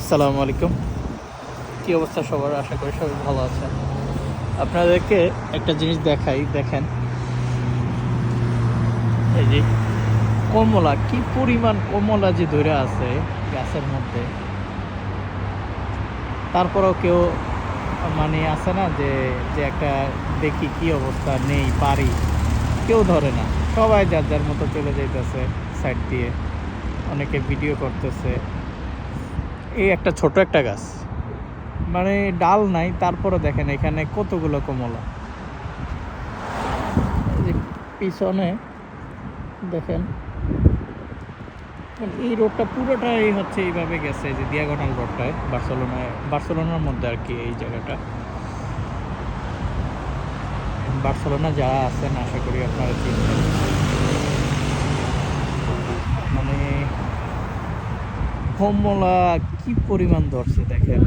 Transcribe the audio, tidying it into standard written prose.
আসসালামু আলাইকুম। কী অবস্থা সবার? আশা করি সবাই ভালো আছেন। আপনাদেরকে একটা জিনিস দেখাই, দেখেন। এই যে কমলা, কি পরিমাণ কমলা যে ধরে আছে গাছের মধ্যে, তারপরেও কেউ মানে আছে না যে যে একটা দেখি কি অবস্থা, নেই পারি, কেউ ধরে না। সবাই যার যার মতো চলে যাইতেছে সাইড দিয়ে, অনেকে ভিডিও করতেছে। এই একটা ছোট একটা গাছ, মানে ডাল নাই, তারপরে দেখেন এখানে কতগুলো কমলা। এই যে পিছনে দেখেন, মানে এই রোডটা পুরোটাই হচ্ছে এইভাবে গেছে, যে দিয়াগোনাল রোডটায়, বার্সেলোনার মধ্যে আর কি। এই জায়গাটা বার্সেলোনা যারা আছেন আশা করি আপনারা চিনবেন। মানে কমলা কি পরিমাণ ধরছে দেখেন।